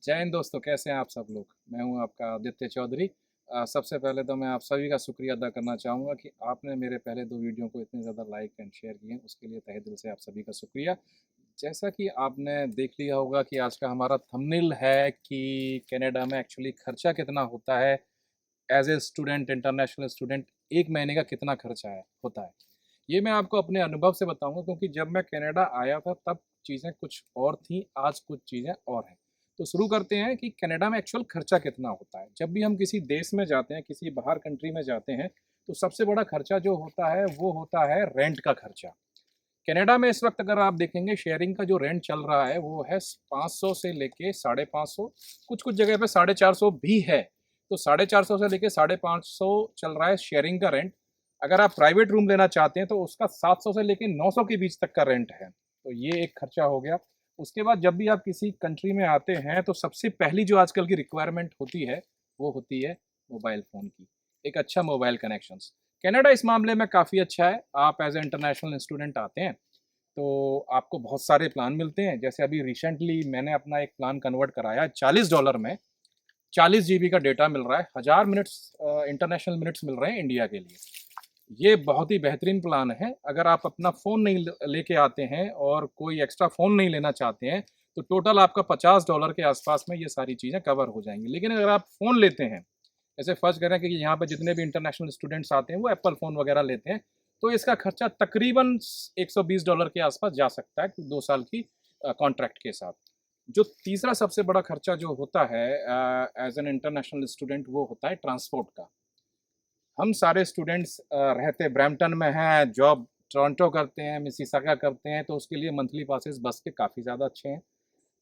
जय हिंद दोस्तों, कैसे हैं आप सब लोग। मैं हूं आपका आदित्य चौधरी। सबसे पहले तो मैं आप सभी का शुक्रिया अदा करना चाहूँगा कि आपने मेरे पहले 2 वीडियो को इतने ज़्यादा लाइक एंड शेयर किए हैं, उसके लिए तहे दिल से आप सभी का शुक्रिया। जैसा कि आपने देख लिया होगा कि आज का हमारा थंबनेल है कि कनाडा में एक्चुअली खर्चा कितना होता है। As a student, international student, 1 महीने का कितना खर्चा होता है। ये मैं आपको अपने अनुभव से बताऊंगा, क्योंकि जब मैं कनाडा आया था तब चीज़ें कुछ और थी, आज कुछ चीज़ें और हैं। तो शुरू करते हैं कि कनाडा में एक्चुअल खर्चा कितना होता है। जब भी हम किसी देश में जाते हैं, किसी बाहर कंट्री में जाते हैं, तो सबसे बड़ा खर्चा जो होता है वो होता है रेंट का खर्चा। कनाडा में इस वक्त अगर आप देखेंगे, शेयरिंग का जो रेंट चल रहा है वो है 500 से लेके 550, कुछ कुछ जगह पे 450 भी है। तो 450 से लेके 550 चल रहा है शेयरिंग का रेंट। अगर आप प्राइवेट रूम लेना चाहते हैं तो उसका 700 से लेके 900 के बीच तक का रेंट है। तो ये एक खर्चा हो गया। उसके बाद जब भी आप किसी कंट्री में आते हैं तो सबसे पहली जो आजकल की रिक्वायरमेंट होती है वो होती है मोबाइल फ़ोन की, एक अच्छा मोबाइल कनेक्शंस। कनाडा इस मामले में काफ़ी अच्छा है। आप एज ए इंटरनेशनल स्टूडेंट आते हैं तो आपको बहुत सारे प्लान मिलते हैं। जैसे अभी रिसेंटली मैंने अपना एक प्लान कन्वर्ट कराया, $40 में 40 जीबी का डेटा मिल रहा है, 1000 मिनट्स इंटरनेशनल मिनट्स मिल रहे हैं इंडिया के लिए। ये बहुत ही बेहतरीन प्लान है। अगर आप अपना फ़ोन नहीं लेके आते हैं और कोई एक्स्ट्रा फ़ोन नहीं लेना चाहते हैं तो टोटल आपका $50 के आसपास में ये सारी चीज़ें कवर हो जाएंगी। लेकिन अगर आप फ़ोन लेते हैं, जैसे फर्ज करें कि यहाँ पे जितने भी इंटरनेशनल स्टूडेंट्स आते हैं वो एप्पल फ़ोन वगैरह लेते हैं, तो इसका खर्चा तकरीबन $120 के आसपास जा सकता है 2 साल की कॉन्ट्रैक्ट के साथ। जो तीसरा सबसे बड़ा खर्चा जो होता है एज एन इंटरनेशनल स्टूडेंट, वो होता है ट्रांसपोर्ट का। हम सारे स्टूडेंट्स रहते ब्रैम्पटन में हैं, जॉब टोरंटो करते हैं, मिसिसागा करते हैं, तो उसके लिए मंथली पासेस बस के काफ़ी ज़्यादा अच्छे हैं।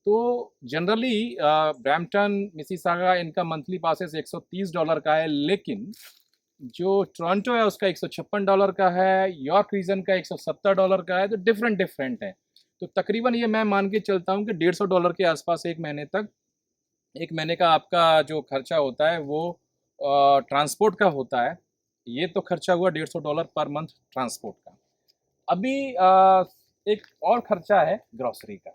तो जनरली ब्रैम्पटन, मिसिसागा, इनका मंथली पासेस $130 का है। लेकिन जो टोरंटो है उसका $156 का है, यॉर्क रीजन का $170 का है। तो डिफरेंट डिफरेंट है। तो तकरीबन ये मैं मान के चलता हूँ कि $150 के आसपास एक महीने तक, एक महीने का आपका जो खर्चा होता है वो ट्रांसपोर्ट का होता है। ये तो खर्चा हुआ $150 पर मंथ ट्रांसपोर्ट का। अभी एक और खर्चा है ग्रॉसरी का।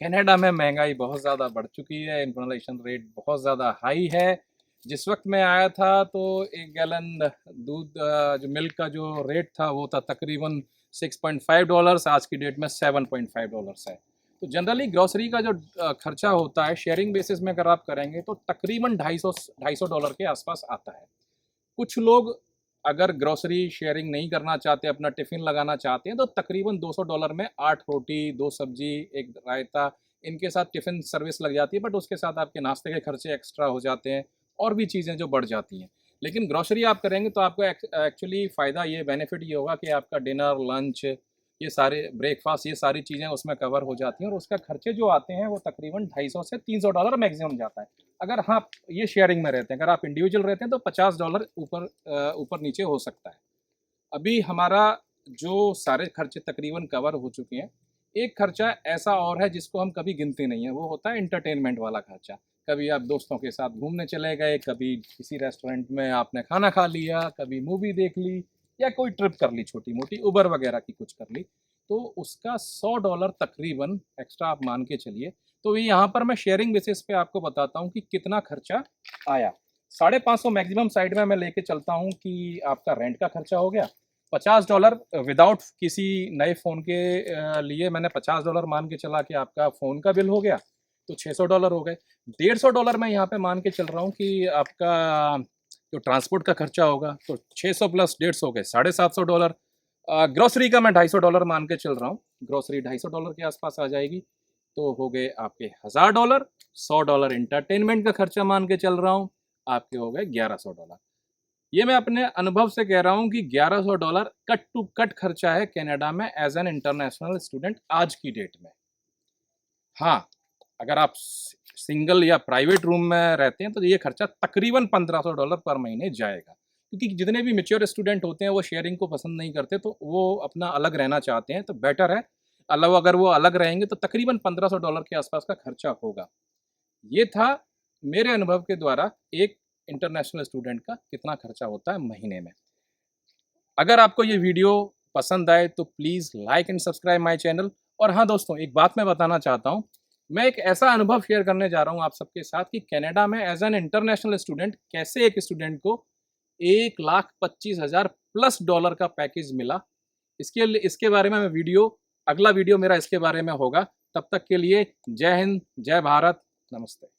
कनाडा में महंगाई बहुत ज़्यादा बढ़ चुकी है, इन्फ्लेशन रेट बहुत ज़्यादा हाई है। जिस वक्त मैं आया था तो एक गैलन दूध, जो मिल्क का जो रेट था वो था तकरीबन $6.5, आज की डेट में $7.5 है। तो जनरली ग्रॉसरी का जो खर्चा होता है शेयरिंग बेसिस में अगर आप करेंगे तो तकरीबन $250 के आसपास आता है। कुछ लोग अगर ग्रोसरी शेयरिंग नहीं करना चाहते, अपना टिफ़िन लगाना चाहते हैं, तो तकरीबन $200 में 8 रोटी, 2 सब्जी, 1 रायता, इनके साथ टिफ़िन सर्विस लग जाती है। बट उसके साथ आपके नाश्ते के खर्चे एक्स्ट्रा हो जाते हैं और भी चीज़ें जो बढ़ जाती हैं। लेकिन ग्रोसरी आप करेंगे तो आपको एक्चुअली फ़ायदा ये, बेनिफिट ये होगा कि आपका डिनर, लंच, ये सारे ब्रेकफ़ास्ट, ये सारी चीज़ें उसमें कवर हो जाती हैं और उसका खर्चे जो आते हैं वो तकरीबन $250 से $300 मैक्सिमम जाता है। अगर हाँ, ये शेयरिंग में रहते हैं। अगर आप इंडिविजुअल रहते हैं तो $50 ऊपर नीचे हो सकता है। अभी हमारा जो सारे खर्चे तकरीबन कवर हो चुके हैं। एक खर्चा ऐसा और है जिसको हम कभी गिनते नहीं हैं, वो होता है एंटरटेनमेंट वाला खर्चा। कभी आप दोस्तों के साथ घूमने चले गए, कभी किसी रेस्टोरेंट में आपने खाना खा लिया, कभी मूवी देख ली या कोई ट्रिप कर ली छोटी-मोटी, उबर वगैरह की कुछ कर ली। तो उसका $100 तकरीबन एक्स्ट्रा आप मान के चलिए। तो ये यहाँ पर मैं शेयरिंग बेसिस पे आपको बताता हूँ कि कितना खर्चा आया। 550 मैक्सिमम साइड में मैं लेके चलता हूँ कि आपका रेंट का खर्चा हो गया। $50 विदाउट किसी नए फ़ोन के लिए मैंने $50 मान के चला कि आपका फ़ोन का बिल हो गया, तो $600 हो गए। $150 मैं यहाँ पे मान के चल रहा हूँ कि आपका जो ट्रांसपोर्ट का खर्चा होगा, तो 600 प्लस 150 हो गए $750। ग्रोसरी का मैं $250 मान के चल रहा हूँ, ग्रोसरी $250 के आसपास आ जाएगी। तो हो गए आपके $1000, $100 एंटरटेनमेंट का खर्चा मान के चल रहा हूँ, आपके हो गए $1100। ये मैं अपने अनुभव से कह रहा हूँ कि $1100 कट टू कट खर्चा है कनाडा में एज एन इंटरनेशनल स्टूडेंट आज की डेट में। हाँ, अगर आप सिंगल या प्राइवेट रूम में रहते हैं तो ये खर्चा तकरीबन $1500 पर महीने जाएगा। क्योंकि जितने भी मैच्योर स्टूडेंट होते हैं वो शेयरिंग को पसंद नहीं करते, तो वो अपना अलग रहना चाहते हैं, तो बेटर है अगर वो अलग रहेंगे तो तकरीबन $1500 के आसपास का खर्चा होगा। ये था मेरे अनुभव के द्वारा एक इंटरनेशनल स्टूडेंट का कितना खर्चा होता है महीने में। अगर आपको ये वीडियो पसंद आए तो please like and subscribe my channel. और हाँ दोस्तों, एक बात मैं बताना चाहता हूँ मैं एक ऐसा अनुभव शेयर करने जा रहा हूँ आप सबके साथ कि कनाडा में एज एन इंटरनेशनल स्टूडेंट कैसे एक स्टूडेंट को 1,25,000 प्लस डॉलर का पैकेज मिला। इसके बारे में मैं अगला वीडियो मेरा इसके बारे में होगा। तब तक के लिए जय हिंद, जय भारत, नमस्ते।